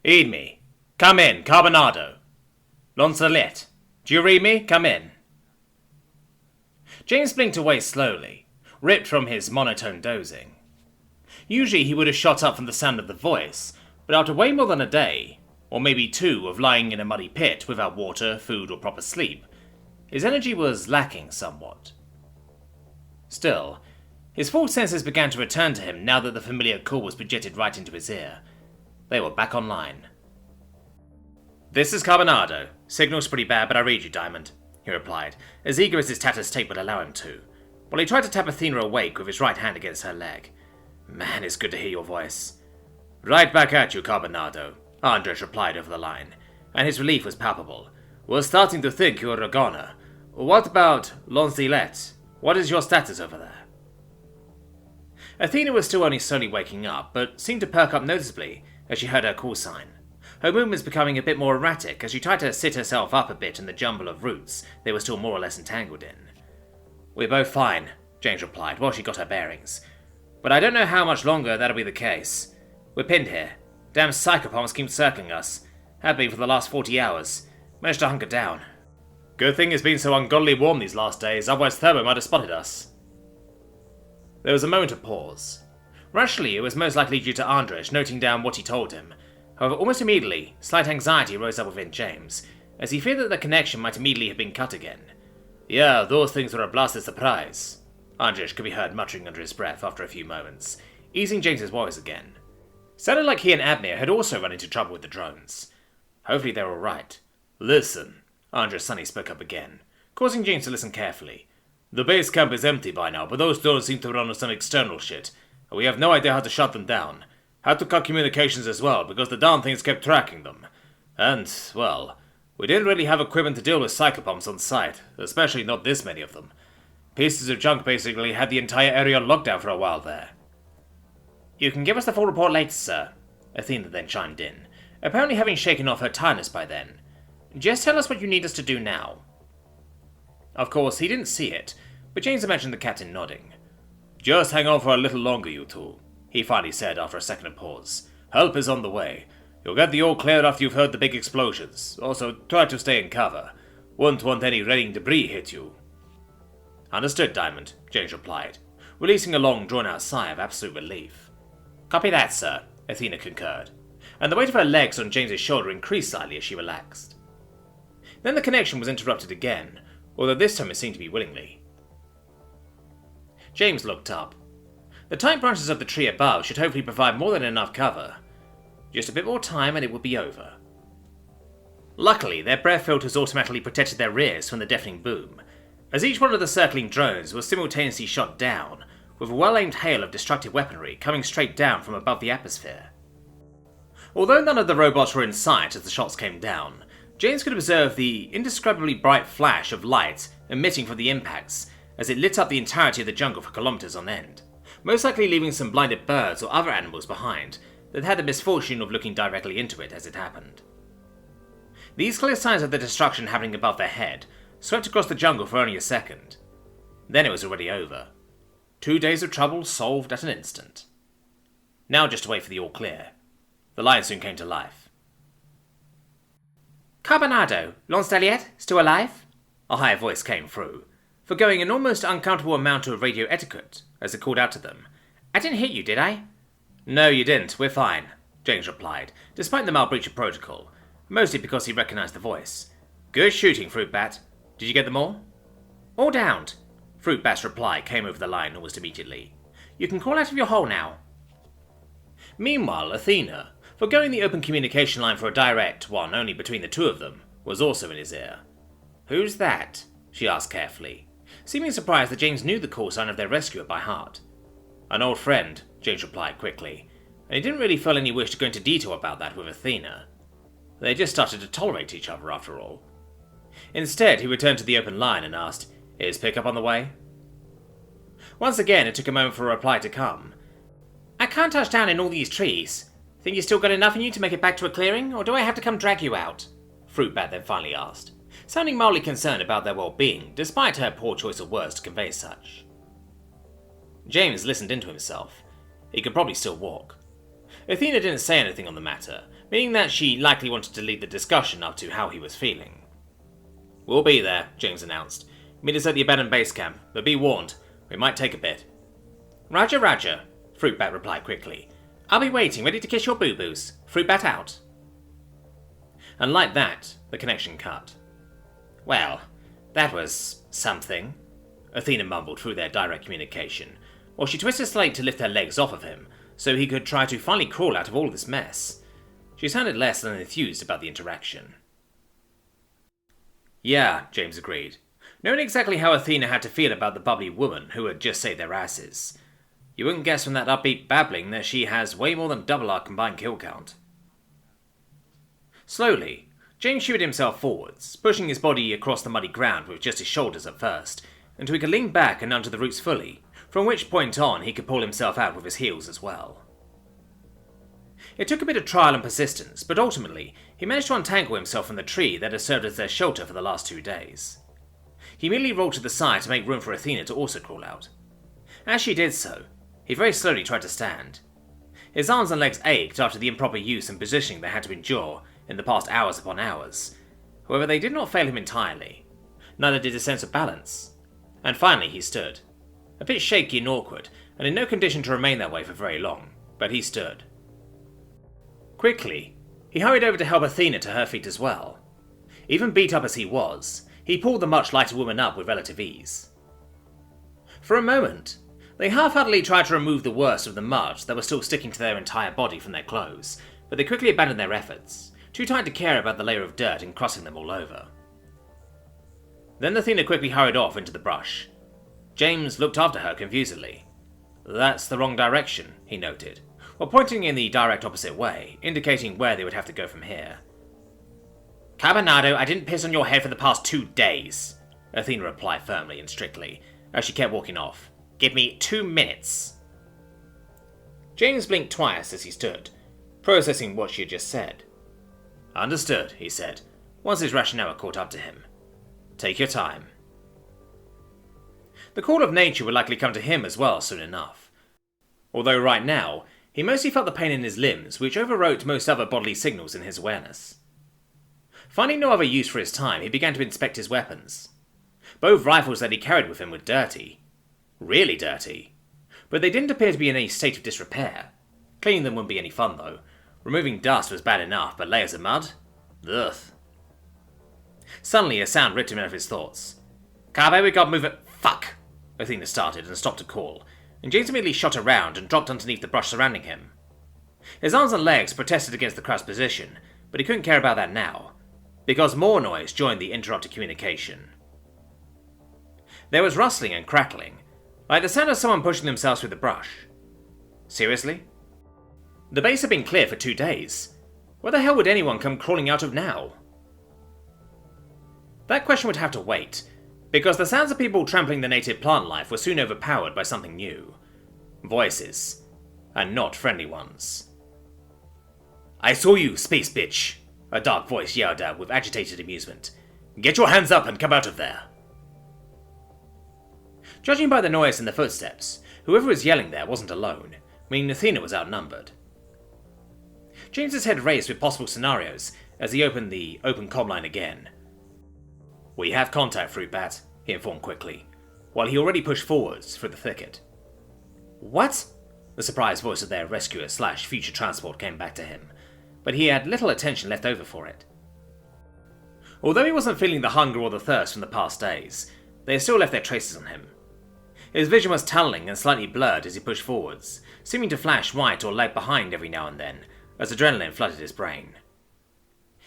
Heed me. Come in, Carbonado. Loncelet. Do you read me? Come in. James blinked away slowly, ripped from his monotone dozing. Usually he would have shot up from the sound of the voice, but after way more than a day, or maybe 2 of lying in a muddy pit without water, food, or proper sleep, his energy was lacking somewhat. Still, his full senses began to return to him now that the familiar call was projected right into his ear. They were back online. "This is Carbonado. Signal's pretty bad, but I read you, Diamond," he replied, as eager as his tattered state would allow him to, while he tried to tap Athena awake with his right hand against her leg. "Man, it's good to hear your voice." "Right back at you, Carbonado," Andres replied over the line, and his relief was palpable. "Was starting to think you were a goner. What about Loncelet? What is your status over there?" Athena was still only slowly waking up, but seemed to perk up noticeably as she heard her call sign. Her movements becoming a bit more erratic as she tried to sit herself up a bit in the jumble of roots they were still more or less entangled in. "We're both fine," James replied while she got her bearings. "But I don't know how much longer that'll be the case. We're pinned here. Damn psychopoms keep circling us. Have been for the last 40 hours. Managed to hunker down. Good thing it's been so ungodly warm these last days, otherwise Thurbo might have spotted us." There was a moment of pause. Rationally, it was most likely due to Andres noting down what he told him. However, almost immediately, slight anxiety rose up within James, as he feared that the connection might immediately have been cut again. "Yeah, those things were a blasted surprise," Andres could be heard muttering under his breath after a few moments, easing James's worries again. Sounded like he and Admiral had also run into trouble with the drones. Hopefully they were alright. "Listen," Andres suddenly spoke up again, causing James to listen carefully. "The base camp is empty by now, but those drones seem to run on some external shit, and we have no idea how to shut them down. Had to cut communications as well, because the darn things kept tracking them. And, well, we didn't really have equipment to deal with cyclopoms on site, especially not this many of them. Pieces of junk basically had the entire area locked down for a while there." "You can give us the full report later, sir," Athena then chimed in, apparently having shaken off her tiredness by then. "Just tell us what you need us to do now." Of course, he didn't see it, but James imagined the captain nodding. "Just hang on for a little longer, you two," he finally said after a second of pause. "Help is on the way. You'll get the all clear after you've heard the big explosions. Also, try to stay in cover. Won't want any raiding debris hit you." "Understood, Diamond," James replied, releasing a long, drawn-out sigh of absolute relief. "Copy that, sir," Athena concurred, and the weight of her legs on James's shoulder increased slightly as she relaxed. Then the connection was interrupted again, although this time it seemed to be willingly. James looked up. The tight branches of the tree above should hopefully provide more than enough cover. Just a bit more time and it would be over. Luckily, their breath filters automatically protected their rears from the deafening boom, as each one of the circling drones was simultaneously shot down, with a well-aimed hail of destructive weaponry coming straight down from above the atmosphere. Although none of the robots were in sight as the shots came down, James could observe the indescribably bright flash of light emitting from the impacts as it lit up the entirety of the jungle for kilometers on end, most likely leaving some blinded birds or other animals behind that had the misfortune of looking directly into it as it happened. These clear signs of the destruction happening above their head swept across the jungle for only a second. Then it was already over. 2 days of trouble solved at an instant. Now just to wait for the all clear. The line soon came to life. "Carbonado, Loncelet, still alive?" A high voice came through, forgoing an almost uncomfortable amount of radio etiquette as it called out to them. "I didn't hit you, did I?" "No, you didn't. We're fine," James replied, despite the mild breach of protocol, mostly because he recognized the voice. "Good shooting, Fruit Bat. Did you get them all?" "All downed." Fruit Bat's reply came over the line almost immediately. "You can crawl out of your hole now." Meanwhile, Athena, forgoing the open communication line for a direct one only between the two of them, was also in his ear. "Who's that?" she asked carefully, seeming surprised that James knew the call sign of their rescuer by heart. "An old friend," James replied quickly, and he didn't really feel any wish to go into detail about that with Athena. They had just started to tolerate each other after all. Instead, he returned to the open line and asked, "Is pickup on the way?" Once again, it took a moment for a reply to come. "I can't touch down in all these trees. Think you still got enough in you to make it back to a clearing, or do I have to come drag you out?" Fruit Bat then finally asked, sounding mildly concerned about their well-being, despite her poor choice of words to convey such. James listened into himself. He could probably still walk. Athena didn't say anything on the matter, meaning that she likely wanted to lead the discussion up to how he was feeling. "We'll be there," James announced. "Meet us at the abandoned base camp, but be warned, we might take a bit." "Roger, roger," Fruitbat replied quickly. "I'll be waiting, ready to kiss your boo-boos. Fruitbat out." And like that, the connection cut. "Well, that was something," Athena mumbled through their direct communication, while she twisted Slate to lift her legs off of him, so he could try to finally crawl out of all this mess. She sounded less than enthused about the interaction. "Yeah," James agreed, knowing exactly how Athena had to feel about the bubbly woman who had just saved their asses. You wouldn't guess from that upbeat babbling that she has way more than double our combined kill count. Slowly, James shooed himself forwards, pushing his body across the muddy ground with just his shoulders at first, until he could lean back and onto the roots fully, from which point on he could pull himself out with his heels as well. It took a bit of trial and persistence, but ultimately he managed to untangle himself from the tree that had served as their shelter for the last 2 days. He immediately rolled to the side to make room for Athena to also crawl out. As she did so, he very slowly tried to stand. His arms and legs ached after the improper use and positioning they had to endure in the past hours upon hours. However, they did not fail him entirely. Neither did his sense of balance. And finally he stood. A bit shaky and awkward, and in no condition to remain that way for very long, but he stood. Quickly, he hurried over to help Athena to her feet as well. Even beat up as he was, he pulled the much lighter woman up with relative ease. For a moment, they half-heartedly tried to remove the worst of the mud that was still sticking to their entire body from their clothes, but they quickly abandoned their efforts, too tired to care about the layer of dirt encrusting them all over. Then Athena quickly hurried off into the brush. James looked after her confusedly. "That's the wrong direction," he noted, while pointing in the direct opposite way, indicating where they would have to go from here. "Carbonado, I didn't piss on your head for the past 2 days, Athena replied firmly and strictly, as she kept walking off. "Give me 2 minutes. James blinked twice as he stood, processing what she had just said. "Understood," he said, once his rationale caught up to him. "Take your time." The call of nature would likely come to him as well soon enough. Although right now, he mostly felt the pain in his limbs, which overwrote most other bodily signals in his awareness. Finding no other use for his time, he began to inspect his weapons. Both rifles that he carried with him were dirty. Really dirty. But they didn't appear to be in any state of disrepair. Cleaning them wouldn't be any fun though. Removing dust was bad enough, but layers of mud? Ugh. Suddenly a sound ripped him out of his thoughts. "Carbo, we got moving." "Fuck!" Athena started and stopped to call, and James immediately shot around and dropped underneath the brush surrounding him. His arms and legs protested against the crouched position, but he couldn't care about that now, because more noise joined the interrupted communication. There was rustling and crackling, like the sound of someone pushing themselves through the brush. Seriously? The base had been clear for 2 days. Where the hell would anyone come crawling out of now? That question would have to wait, because the sounds of people trampling the native plant life were soon overpowered by something new. Voices, and not friendly ones. "I saw you, space bitch," a dark voice yelled out with agitated amusement. "Get your hands up and come out of there." Judging by the noise and the footsteps, whoever was yelling there wasn't alone, meaning Athena was outnumbered. James's head raced with possible scenarios as he opened the open comm line again. "We have contact, Fruitbat," he informed quickly, while he already pushed forwards through the thicket. "What?" The surprised voice of their rescuer/future transport came back to him, but he had little attention left over for it. Although he wasn't feeling the hunger or the thirst from the past days, they had still left their traces on him. His vision was tunneling and slightly blurred as he pushed forwards, seeming to flash right or lag behind every now and then, as adrenaline flooded his brain.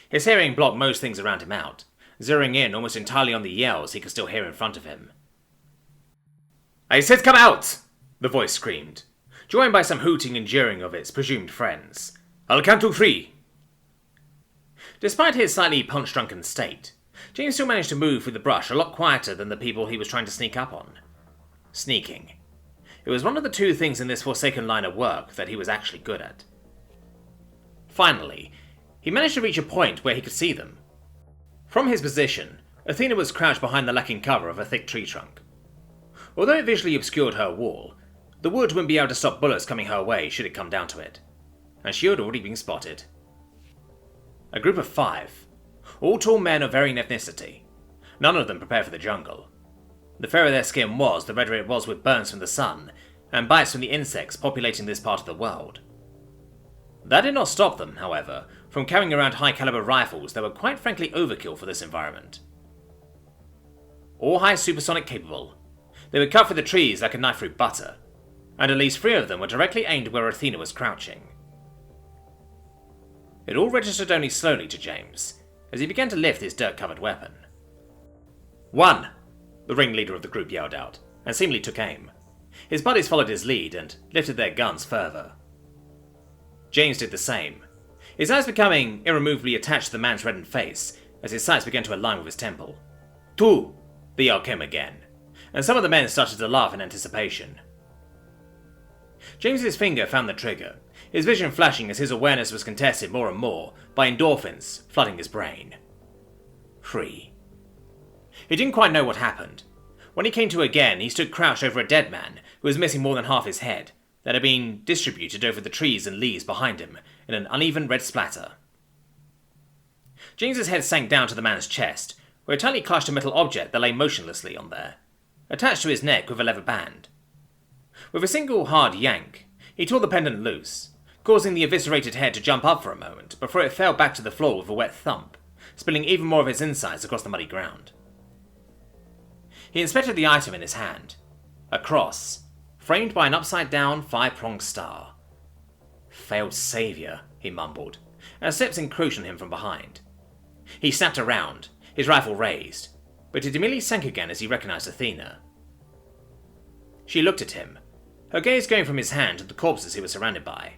His hearing blocked most things around him out, zeroing in almost entirely on the yells he could still hear in front of him. "I said come out!" the voice screamed, joined by some hooting and jeering of its presumed friends. "I'll count to 3. Despite his slightly punch-drunken state, James still managed to move through the brush a lot quieter than the people he was trying to sneak up on. Sneaking. It was one of the 2 things in this Forsaken line of work that he was actually good at. Finally, he managed to reach a point where he could see them. From his position, Athena was crouched behind the lacking cover of a thick tree trunk. Although it visually obscured her wall, the wood wouldn't be able to stop bullets coming her way should it come down to it. and she had already been spotted. A group of 5, all tall men of varying ethnicity, none of them prepared for the jungle. The fairer their skin was, the redder it was with burns from the sun, and bites from the insects populating this part of the world. That did not stop them, however, from carrying around high-caliber rifles that were quite frankly overkill for this environment. All high supersonic capable, they would cut through the trees like a knife through butter, and at least 3 of them were directly aimed where Athena was crouching. It all registered only slowly to James, as he began to lift his dirt-covered weapon. "One!" the ringleader of the group yelled out, and seemingly took aim. His buddies followed his lead and lifted their guns further. James did the same, his eyes becoming irremovably attached to the man's reddened face as his sights began to align with his temple. "Two!" the yell came again, and some of the men started to laugh in anticipation. James's finger found the trigger, his vision flashing as his awareness was contested more and more by endorphins flooding his brain. 3. He didn't quite know what happened. When he came to again, he stood crouched over a dead man who was missing more than half his head, that had been distributed over the trees and leaves behind him in an uneven red splatter. James's head sank down to the man's chest, where it tightly clutched a metal object that lay motionlessly on there, attached to his neck with a leather band. With a single hard yank, he tore the pendant loose, causing the eviscerated head to jump up for a moment before it fell back to the floor with a wet thump, spilling even more of its insides across the muddy ground. He inspected the item in his hand, a cross, framed by an upside-down 5-pronged star. "Failed savior," he mumbled, as steps encroached on him from behind. He snapped around, his rifle raised, but it immediately sank again as he recognized Athena. She looked at him, her gaze going from his hand to the corpses he was surrounded by.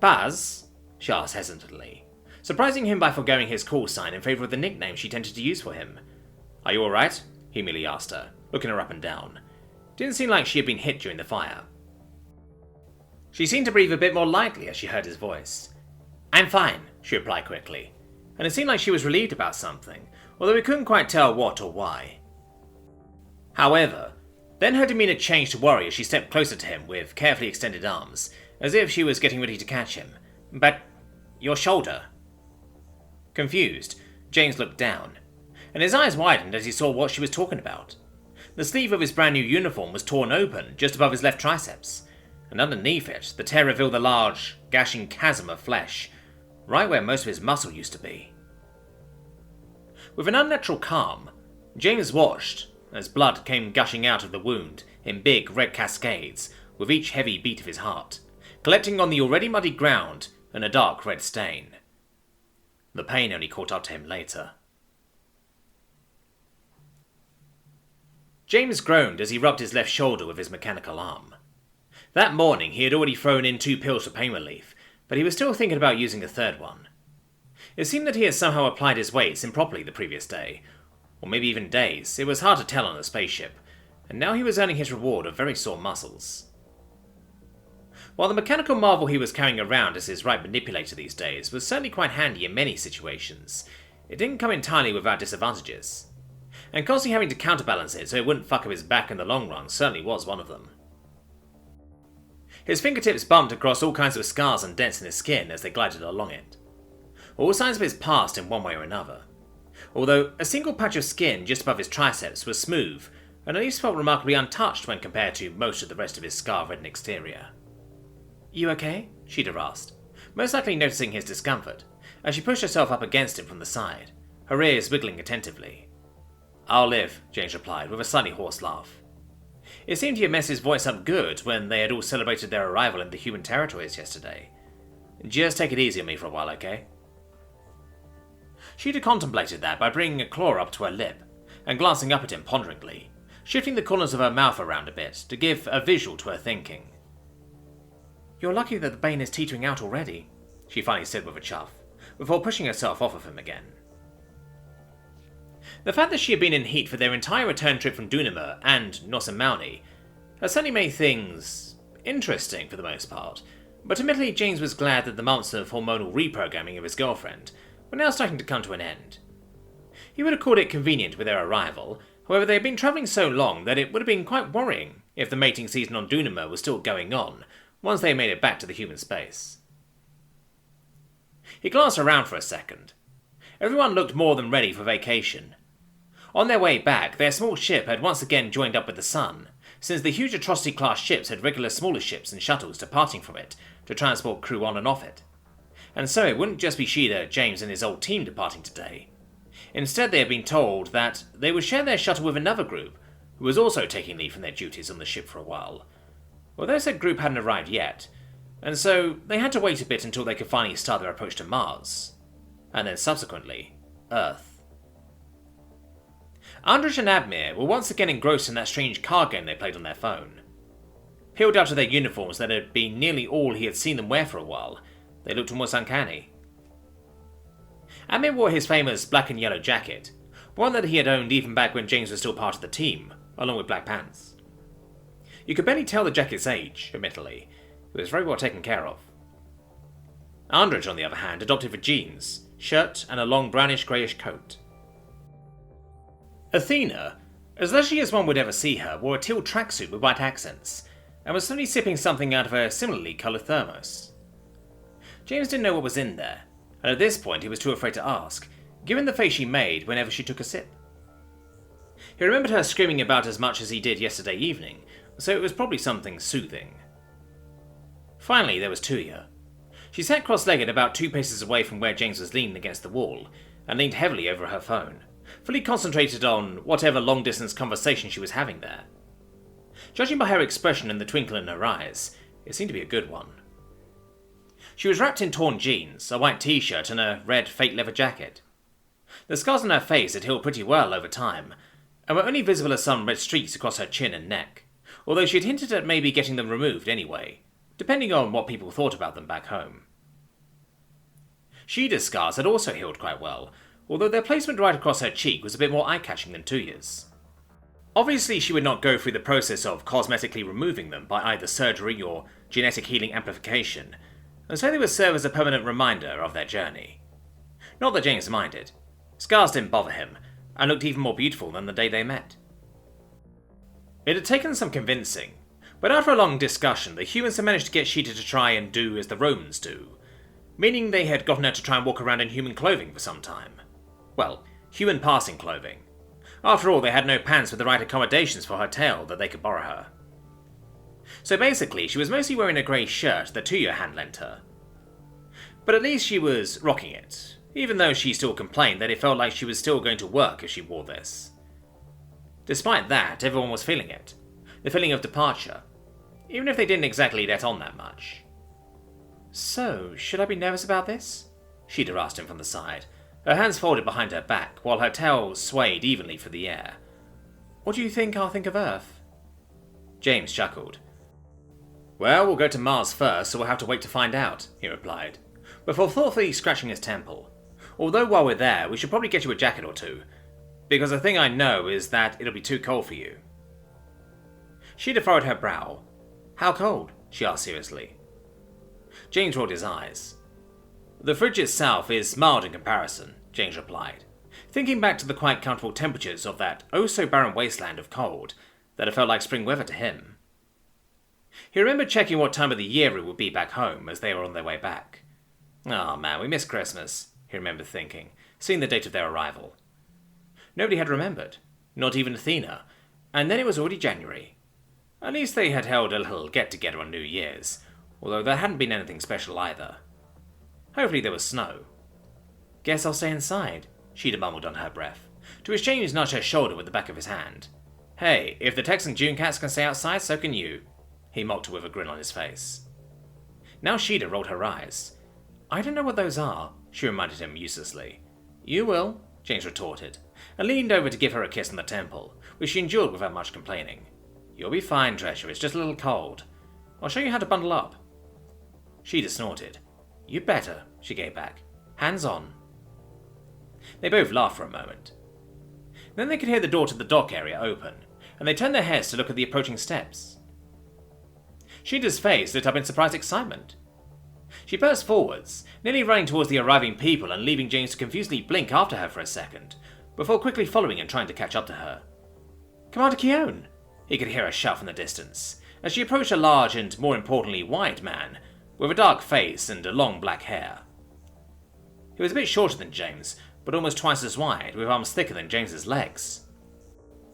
"Baz?" she asked hesitantly, surprising him by forgoing his call sign in favor of the nickname she tended to use for him. "Are you alright?" he merely asked her, looking her up and down. Didn't seem like she had been hit during the fire. She seemed to breathe a bit more lightly as she heard his voice. "I'm fine," she replied quickly, and it seemed like she was relieved about something, although we couldn't quite tell what or why. However, then her demeanor changed to worry as she stepped closer to him with carefully extended arms, as if she was getting ready to catch him. "But your shoulder?" Confused, James looked down, and his eyes widened as he saw what she was talking about. The sleeve of his brand new uniform was torn open just above his left triceps, and underneath it, the tear revealed a large, gashing chasm of flesh, right where most of his muscle used to be. With an unnatural calm, James watched as blood came gushing out of the wound in big red cascades with each heavy beat of his heart, collecting on the already muddy ground in a dark red stain. The pain only caught up to him later. James groaned as he rubbed his left shoulder with his mechanical arm. That morning he had already thrown in 2 pills for pain relief, but he was still thinking about using a 3rd one. It seemed that he had somehow applied his weights improperly the previous day, or maybe even days. It was hard to tell on a spaceship, and now he was earning his reward of very sore muscles. While the mechanical marvel he was carrying around as his right manipulator these days was certainly quite handy in many situations, it didn't come entirely without disadvantages. And constantly having to counterbalance it so it wouldn't fuck up his back in the long run certainly was one of them. His fingertips bumped across all kinds of scars and dents in his skin as they glided along it. All signs of his past in one way or another. Although a single patch of skin just above his triceps was smooth and at least felt remarkably untouched when compared to most of the rest of his scar-ridden exterior. "You okay?" Shida asked, most likely noticing his discomfort, as she pushed herself up against him from the side, her ears wiggling attentively. "I'll live," James replied, with a slightly hoarse laugh. It seemed he had messed his voice up good when they had all celebrated their arrival in the human territories yesterday. "Just take it easy on me for a while, okay?" Shida contemplated that by bringing a claw up to her lip, and glancing up at him ponderingly, shifting the corners of her mouth around a bit to give a visual to her thinking. "You're lucky that the bane is teetering out already," she finally said with a chuff, before pushing herself off of him again. The fact that she had been in heat for their entire return trip from Dunamur and Nossamauni had certainly made things interesting for the most part, but admittedly James was glad that the months of hormonal reprogramming of his girlfriend were now starting to come to an end. He would have called it convenient with their arrival, however they had been travelling so long that it would have been quite worrying if the mating season on Dunamur was still going on, once they made it back to the human space. He glanced around for a second. Everyone looked more than ready for vacation. On their way back, their small ship had once again joined up with the Sun, since the huge Atrocity-class ships had regular smaller ships and shuttles departing from it to transport crew on and off it. And so it wouldn't just be Shida, James, and his old team departing today. Instead, they had been told that they would share their shuttle with another group, who was also taking leave from their duties on the ship for a while. Although said group hadn't arrived yet, and so they had to wait a bit until they could finally start their approach to Mars, and then subsequently, Earth. Andrich and Admir were once again engrossed in that strange card game they played on their phone. Peeled out of their uniforms that had been nearly all he had seen them wear for a while, they looked almost uncanny. Admir wore his famous black and yellow jacket, one that he had owned even back when James was still part of the team, along with black pants. You could barely tell the jacket's age, admittedly. It was very well taken care of. Andrich, on the other hand, adopted for jeans, shirt, and a long brownish-greyish coat. Athena, as leisurely as one would ever see her, wore a teal tracksuit with white accents, and was slowly sipping something out of a similarly coloured thermos. James didn't know what was in there, and at this point he was too afraid to ask, given the face she made whenever she took a sip. He remembered her screaming about as much as he did yesterday evening, so it was probably something soothing. Finally, there was Tuya. She sat cross-legged about 2 paces away from where James was leaning against the wall, and leaned heavily over her phone, fully concentrated on whatever long-distance conversation she was having there. Judging by her expression and the twinkle in her eyes, it seemed to be a good one. She was wrapped in torn jeans, a white t-shirt, and a red fake leather jacket. The scars on her face had healed pretty well over time, and were only visible as some red streaks across her chin and neck, although she had hinted at maybe getting them removed anyway, depending on what people thought about them back home. Shida's scars had also healed quite well, although their placement right across her cheek was a bit more eye-catching than Tuya's. Obviously, she would not go through the process of cosmetically removing them by either surgery or genetic healing amplification, and so they would serve as a permanent reminder of their journey. Not that James minded. Scars didn't bother him, and looked even more beautiful than the day they met. It had taken some convincing, but after a long discussion, the humans had managed to get Shida to try and do as the Romans do, meaning they had gotten her to try and walk around in human clothing for some time. Well, human passing clothing. After all, they had no pants with the right accommodations for her tail that they could borrow her. So basically, she was mostly wearing a grey shirt that Tuya hand lent her. But at least she was rocking it, even though she still complained that it felt like she was still going to work if she wore this. Despite that, everyone was feeling it. The feeling of departure, even if they didn't exactly let on that much. "So, should I be nervous about this?" Shida asked him from the side, her hands folded behind her back, while her tail swayed evenly through the air. "What do you think I'll think of Earth?" James chuckled. "Well, we'll go to Mars first, so we'll have to wait to find out," he replied, before thoughtfully scratching his temple. "Although while we're there, we should probably get you a jacket or two, because the thing I know is that it'll be too cold for you." Shida furrowed her brow. "How cold?" she asked seriously. James rolled his eyes. "The fridge itself is mild in comparison," James replied, thinking back to the quite comfortable temperatures of that oh-so-barren wasteland of cold that had felt like spring weather to him. He remembered checking what time of the year it would be back home as they were on their way back. "Oh man, we missed Christmas," he remembered thinking, seeing the date of their arrival. Nobody had remembered, not even Athena, and then it was already January. At least they had held a little get-together on New Year's, although there hadn't been anything special either. Hopefully there was snow. "Guess I'll stay inside," Shida mumbled under her breath, to which James nudged her shoulder with the back of his hand. "Hey, if the Texan June cats can stay outside, so can you," he mocked her with a grin on his face. Now Shida rolled her eyes. "I don't know what those are," she reminded him uselessly. "You will," James retorted, and leaned over to give her a kiss on the temple, which she endured without much complaining. "You'll be fine, treasure, it's just a little cold. I'll show you how to bundle up." Shida snorted. "You better," she gave back. "Hands on." They both laughed for a moment. Then they could hear the door to the dock area open, and they turned their heads to look at the approaching steps. Shida's face lit up in surprised excitement. She burst forwards, nearly running towards the arriving people and leaving James to confusedly blink after her for a second, before quickly following and trying to catch up to her. "Commander Kion!" He could hear her shout from the distance, as she approached a large and, more importantly, wide man with a dark face and long black hair. He was a bit shorter than James, but almost twice as wide, with arms thicker than James's legs.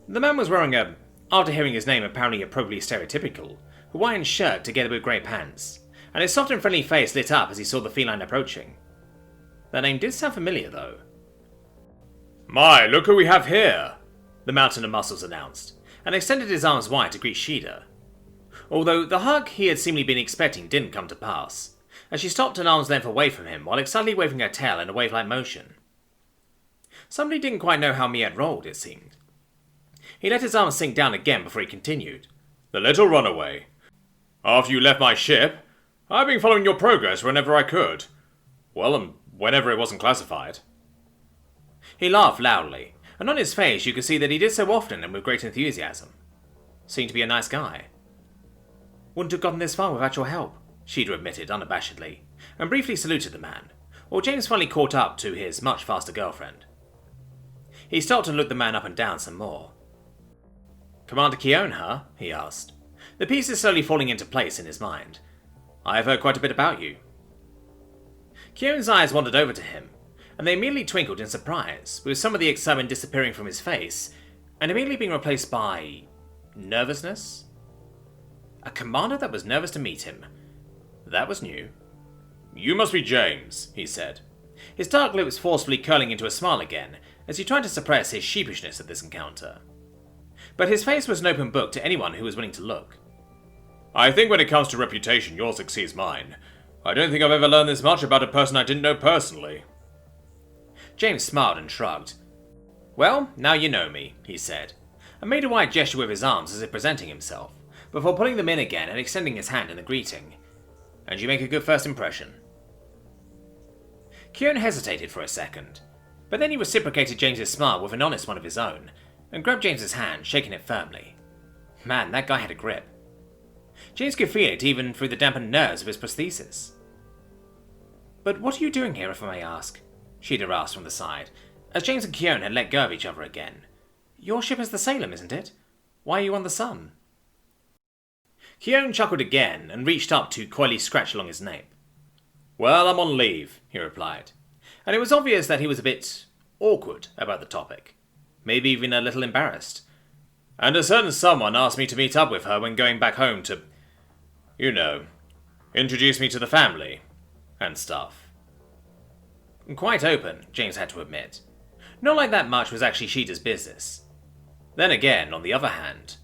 The man was wearing a, after hearing his name apparently appropriately stereotypical, Hawaiian shirt together with grey pants, and his soft and friendly face lit up as he saw the feline approaching. That name did sound familiar, though. "My, look who we have here!" the Mountain of Muscles announced, and extended his arms wide to greet Shida. Although the hug he had seemingly been expecting didn't come to pass, as she stopped an arm's length away from him while excitedly waving her tail in a wave-like motion. Somebody didn't quite know how Mia had rolled, it seemed. He let his arms sink down again before he continued. "The little runaway. After you left my ship, I've been following your progress whenever I could. Well, and whenever it wasn't classified." He laughed loudly, and on his face you could see that he did so often and with great enthusiasm. Seemed to be a nice guy. "Wouldn't have gotten this far without your help," Shida admitted unabashedly, and briefly saluted the man, while James finally caught up to his much faster girlfriend. He stopped and looked the man up and down some more. "Commander Kion, huh?" he asked, the pieces slowly falling into place in his mind. "I have heard quite a bit about you." Kion's eyes wandered over to him, and they immediately twinkled in surprise, with some of the excitement disappearing from his face, and immediately being replaced by nervousness? A commander that was nervous to meet him. That was new. "You must be James," he said, his dark lips forcefully curling into a smile again, as he tried to suppress his sheepishness at this encounter. But his face was an open book to anyone who was willing to look. "I think when it comes to reputation, yours exceeds mine. I don't think I've ever learned this much about a person I didn't know personally." James smiled and shrugged. "Well, now you know me," he said, and made a wide gesture with his arms as if presenting himself, before pulling them in again and extending his hand in a greeting. "And you make a good first impression." Kion hesitated for a second, but then he reciprocated James's smile with an honest one of his own, and grabbed James's hand, shaking it firmly. Man, that guy had a grip. James could feel it even through the dampened nerves of his prosthesis. "But what are you doing here, if I may ask?" Shida asked from the side, as James and Kion had let go of each other again. "Your ship is the Salem, isn't it? Why are you on the Sun?" Kion chuckled again and reached up to coyly scratch along his nape. "Well, I'm on leave," he replied, and it was obvious that he was a bit awkward about the topic, maybe even a little embarrassed. "And a certain someone asked me to meet up with her when going back home to, introduce me to the family and stuff." Quite open, James had to admit. Not like that much was actually Shida's business. Then again, on the other hand,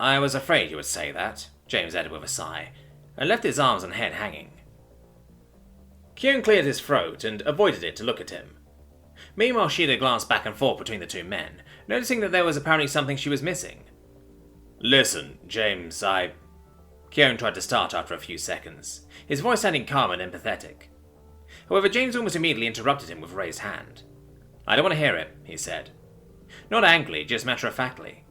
"I was afraid you would say that," James added with a sigh, and left his arms and head hanging. Kion cleared his throat and avoided it to look at him. Meanwhile, Shida glanced back and forth between the two men, noticing that there was apparently something she was missing. "Listen, James, Kion tried to start after a few seconds, his voice sounding calm and empathetic. However, James almost immediately interrupted him with a raised hand. "I don't want to hear it," he said. Not angrily, just matter-of-factly.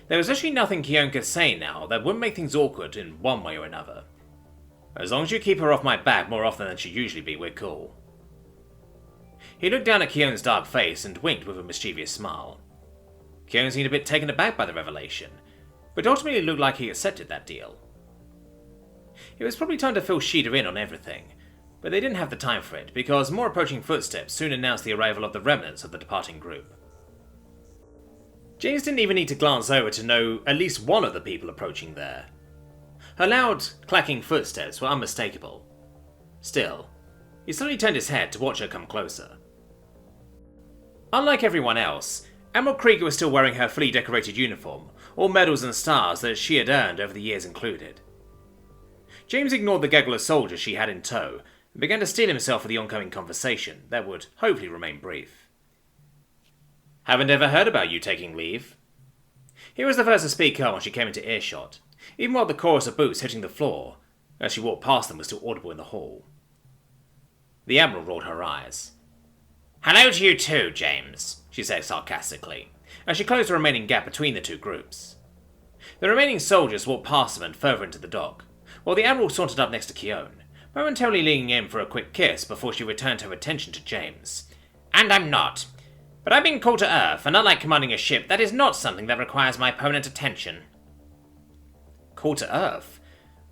There was actually nothing Kion could say now that wouldn't make things awkward in one way or another. "As long as you keep her off my back more often than she'd usually be, we're cool." He looked down at Kion's dark face and winked with a mischievous smile. Kion seemed a bit taken aback by the revelation, but ultimately looked like he accepted that deal. It was probably time to fill Shida in on everything, but they didn't have the time for it because more approaching footsteps soon announced the arrival of the remnants of the departing group. James didn't even need to glance over to know at least one of the people approaching there. Her loud, clacking footsteps were unmistakable. Still, he suddenly turned his head to watch her come closer. Unlike everyone else, Admiral Krieger was still wearing her fully decorated uniform, all medals and stars that she had earned over the years included. James ignored the gaggle of soldiers she had in tow and began to steel himself for the oncoming conversation that would hopefully remain brief. "Haven't ever heard about you taking leave." He was the first to speak up when she came into earshot, even while the chorus of boots hitting the floor as she walked past them was still audible in the hall. The Admiral rolled her eyes. "Hello to you too, James," she said sarcastically, as she closed the remaining gap between the two groups. The remaining soldiers walked past them and further into the dock, while the Admiral sauntered up next to Kion, momentarily leaning in for a quick kiss before she returned her attention to James. "And I'm not. But I've been called to Earth, and unlike commanding a ship, that is not something that requires my permanent attention." call to Earth.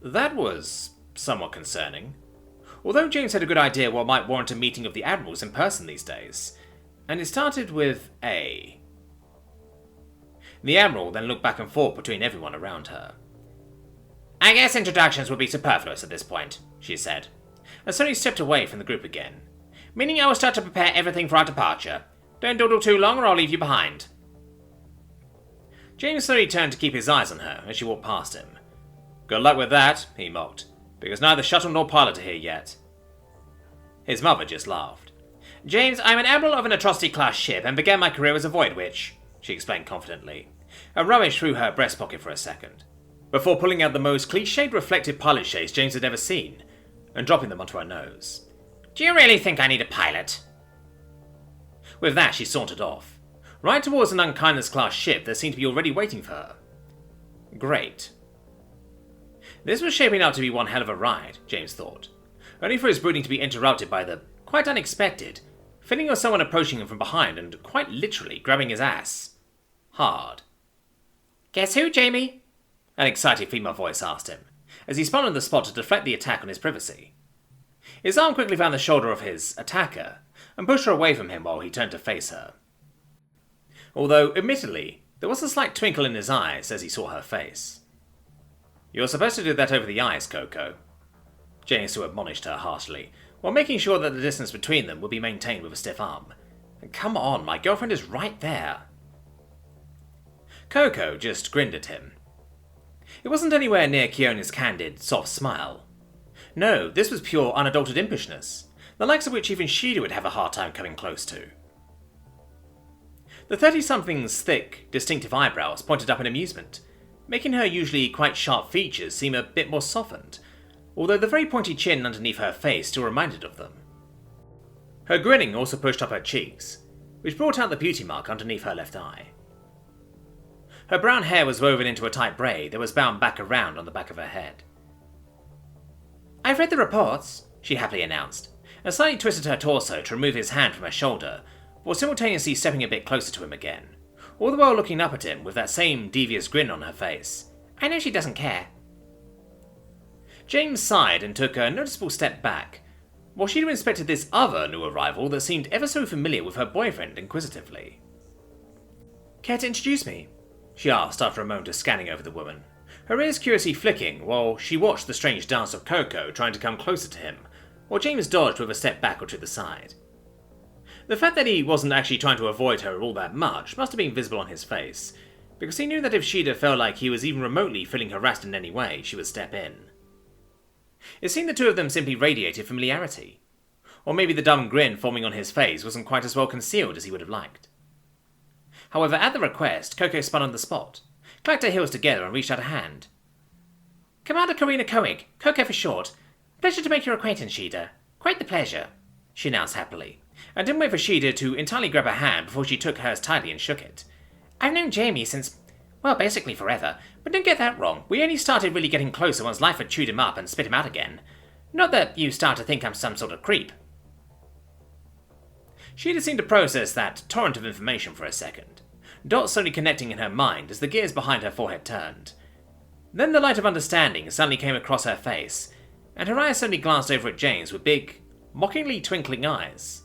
That was somewhat concerning. Although James had a good idea what might warrant a meeting of the Admirals in person these days. And it started with A. The Admiral then looked back and forth between everyone around her. "I guess introductions would be superfluous at this point," she said, and suddenly stepped away from the group again. "Meaning I will start to prepare everything for our departure. Don't dawdle too long or I'll leave you behind." James slowly turned to keep his eyes on her as she walked past him. "Good luck with that," he mocked, "because neither shuttle nor pilot are here yet." His mother just laughed. "James, I'm an Admiral of an Atrocity-class ship and began my career as a Void Witch," she explained confidently, and rummaged through her breast pocket for a second, before pulling out the most cliched reflective pilot shades James had ever seen, and dropping them onto her nose. "Do you really think I need a pilot?" With that, she sauntered off, right towards an Unkindness-class ship that seemed to be already waiting for her. Great. This was shaping up to be one hell of a ride, James thought, only for his brooding to be interrupted by the quite unexpected feeling of someone approaching him from behind and quite literally grabbing his ass. Hard. "Guess who, Jamie?" an excited female voice asked him, as he spun on the spot to deflect the attack on his privacy. His arm quickly found the shoulder of his attacker, and pushed her away from him while he turned to face her. Although, admittedly, there was a slight twinkle in his eyes as he saw her face. "You're supposed to do that over the eyes, Coco," James admonished her harshly, while making sure that the distance between them would be maintained with a stiff arm. "Come on, my girlfriend is right there." Coco just grinned at him. It wasn't anywhere near Kion's candid, soft smile. No, this was pure, unadulterated impishness, the likes of which even Shida would have a hard time coming close to. The 30-something's thick, distinctive eyebrows pointed up in amusement, making her usually quite sharp features seem a bit more softened, although the very pointy chin underneath her face still reminded of them. Her grinning also pushed up her cheeks, which brought out the beauty mark underneath her left eye. Her brown hair was woven into a tight braid that was bound back around on the back of her head. "I've read the reports," she happily announced, and slightly twisted her torso to remove his hand from her shoulder, while simultaneously stepping a bit closer to him again, all the while looking up at him with that same devious grin on her face. "I know she doesn't care." James sighed and took a noticeable step back, while Shida inspected this other new arrival that seemed ever so familiar with her boyfriend inquisitively. "Care to introduce me?" she asked after a moment of scanning over the woman, her ears curiously flicking while she watched the strange dance of Coco trying to come closer to him, while James dodged with a step back or to the side. The fact that he wasn't actually trying to avoid her all that much must have been visible on his face, because he knew that if Shida felt like he was even remotely feeling harassed in any way, she would step in. It seemed the two of them simply radiated familiarity, or maybe the dumb grin forming on his face wasn't quite as well concealed as he would have liked. However, at the request, Coco spun on the spot, clacked her heels together and reached out a hand. "Commander Karina Koenig, Coco for short. Pleasure to make your acquaintance, Shida. Quite the pleasure," she announced happily, and didn't wait for Shida to entirely grab her hand before she took hers tightly and shook it. "I've known Jamie since, well, basically forever, but don't get that wrong. We only started really getting closer once life had chewed him up and spit him out again. Not that you start to think I'm some sort of creep." Shida seemed to process that torrent of information for a second, dots slowly connecting in her mind as the gears behind her forehead turned. Then the light of understanding suddenly came across her face, and her eyes suddenly glanced over at James with big, mockingly twinkling eyes.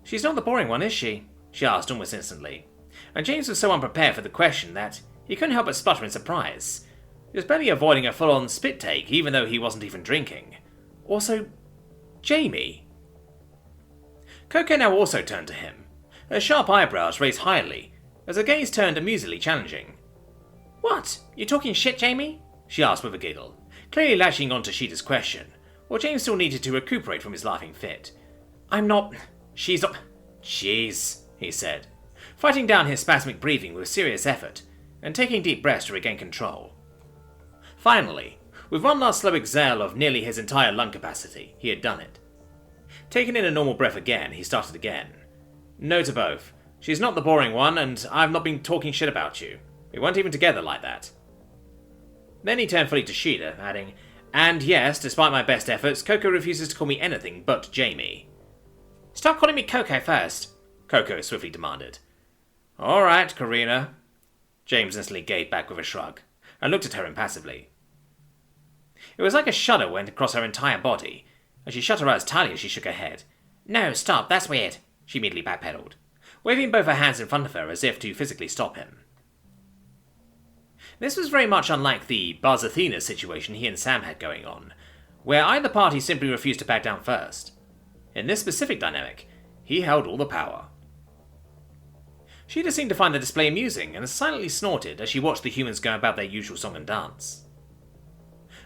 "She's not the boring one, is she?" she asked almost instantly, and James was so unprepared for the question that he couldn't help but sputter in surprise. He was barely avoiding a full-on spit take, even though he wasn't even drinking. Also, Jamie. Coco now also turned to him, her sharp eyebrows raised highly, as her gaze turned amusedly challenging. "What? You talking shit, Jamie?" she asked with a giggle, clearly latching on to Shida's question, while James still needed to recuperate from his laughing fit. "I'm not... She's not... Jeez," he said, fighting down his spasmic breathing with serious effort, and taking deep breaths to regain control. Finally, with one last slow exhale of nearly his entire lung capacity, he had done it. Taking in a normal breath again, he started again. "No to both. She's not the boring one, and I've not been talking shit about you. We weren't even together like that." Then he turned fully to Shida, adding, "And yes, despite my best efforts, Coco refuses to call me anything but Jamie." "Stop calling me Coco first," Coco swiftly demanded. "Alright, Karina." James instantly gave back with a shrug, and looked at her impassively. It was like a shudder went across her entire body, and she shut her eyes tightly as she shook her head. "No, stop, that's weird," she immediately backpedaled, waving both her hands in front of her as if to physically stop him. This was very much unlike the Buzz Athena situation he and Sam had going on, where either party simply refused to back down first. In this specific dynamic, he held all the power. Shida seemed to find the display amusing and silently snorted as she watched the humans go about their usual song and dance.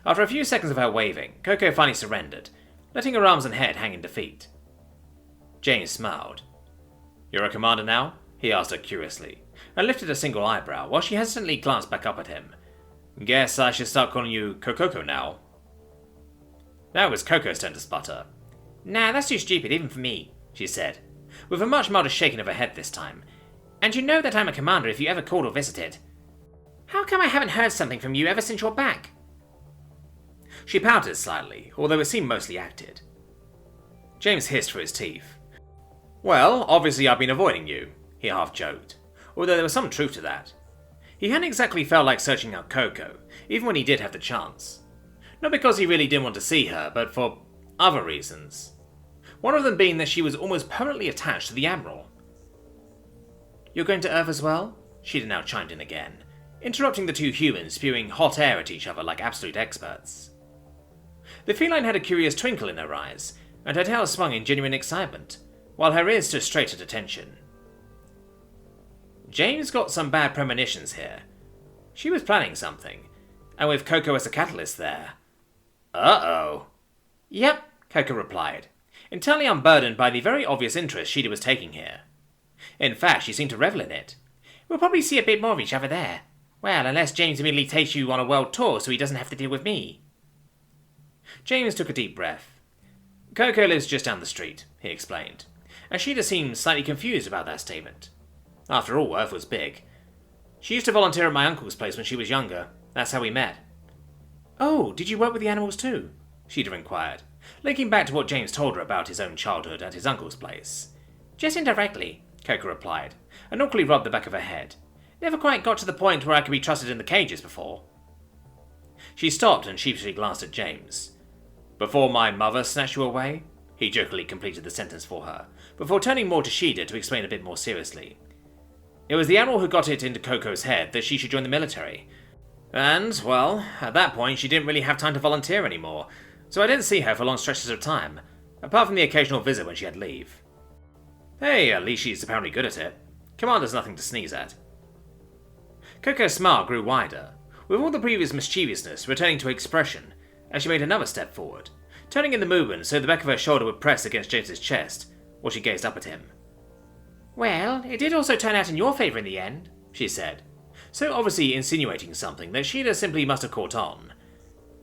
After a few seconds of her waving, Coco finally surrendered, letting her arms and head hang in defeat. James smiled. "You're a commander now?" he asked her curiously, and lifted a single eyebrow while she hesitantly glanced back up at him. "Guess I should start calling you Coco now." Now it was Coco's turn to sputter. "Nah, that's too stupid even for me," she said, with a much milder shaking of her head this time. "And you know that I'm a commander if you ever called or visited. How come I haven't heard something from you ever since you're back?" She pouted slightly, although it seemed mostly acted. James hissed through his teeth. "Well, obviously I've been avoiding you," he half joked, although there was some truth to that. He hadn't exactly felt like searching out Coco, even when he did have the chance. Not because he really didn't want to see her, but for other reasons. One of them being that she was almost permanently attached to the Admiral. "You're going to Earth as well?" Shida now chimed in again, interrupting the two humans spewing hot air at each other like absolute experts. The feline had a curious twinkle in her eyes, and her tail swung in genuine excitement, while her ears stood straight at attention. James got some bad premonitions here. She was planning something, and with Coco as a catalyst there. Uh-oh. "Yep," Coco replied, entirely unburdened by the very obvious interest Shida was taking here. In fact, she seemed to revel in it. "We'll probably see a bit more of each other there. Well, unless James immediately takes you on a world tour so he doesn't have to deal with me." James took a deep breath. "Coco lives just down the street," he explained, and Shida seemed slightly confused about that statement. After all, Earth was big. "She used to volunteer at my uncle's place when she was younger. That's how we met." "Oh, did you work with the animals too?" Shida inquired, linking back to what James told her about his own childhood at his uncle's place. "Just indirectly," Coco replied, and awkwardly rubbed the back of her head. "Never quite got to the point where I could be trusted in the cages before." She stopped and sheepishly glanced at James. "Before my mother snatched you away?" He jokingly completed the sentence for her, before turning more to Shida to explain a bit more seriously. "It was the Admiral who got it into Coco's head that she should join the military. And, well, at that point she didn't really have time to volunteer anymore, so I didn't see her for long stretches of time, apart from the occasional visit when she had leave. Hey, at least she's apparently good at it. Commander's nothing to sneeze at." Coco's smile grew wider, with all the previous mischievousness returning to expression as she made another step forward, turning in the movement so the back of her shoulder would press against James's chest while she gazed up at him. "Well, it did also turn out in your favour in the end," she said, so obviously insinuating something that Shida simply must have caught on.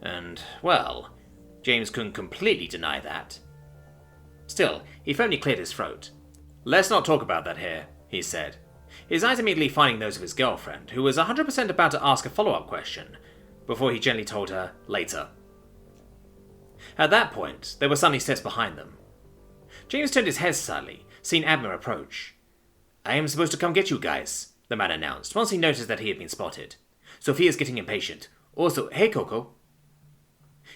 And, well, James couldn't completely deny that. Still, he firmly cleared his throat. "Let's not talk about that here," he said, his eyes immediately finding those of his girlfriend, who was 100% about to ask a follow-up question, before he gently told her, "Later." At that point, there were suddenly steps behind them. James turned his head slightly, seeing Admiral approach. "I am supposed to come get you guys," the man announced, once he noticed that he had been spotted. "Sophia's getting impatient. Also, hey Coco."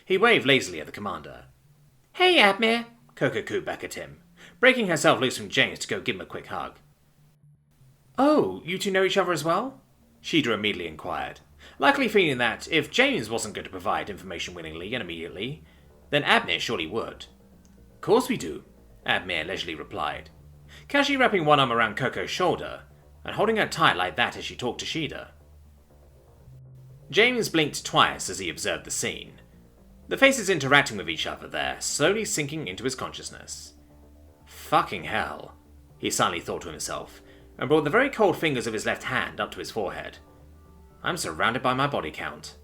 He waved lazily at the commander. "Hey, Admir," Coco cooed back at him, breaking herself loose from James to go give him a quick hug. "Oh, you two know each other as well?" Shida immediately inquired, likely feeling that if James wasn't going to provide information willingly and immediately, then Admir surely would. "Course we do," Admir leisurely replied, casually wrapping one arm around Coco's shoulder and holding her tight like that as she talked to Shida. James blinked twice as he observed the scene, the faces interacting with each other there slowly sinking into his consciousness. Fucking hell, he silently thought to himself, and brought the very cold fingers of his left hand up to his forehead. I'm surrounded by my body count.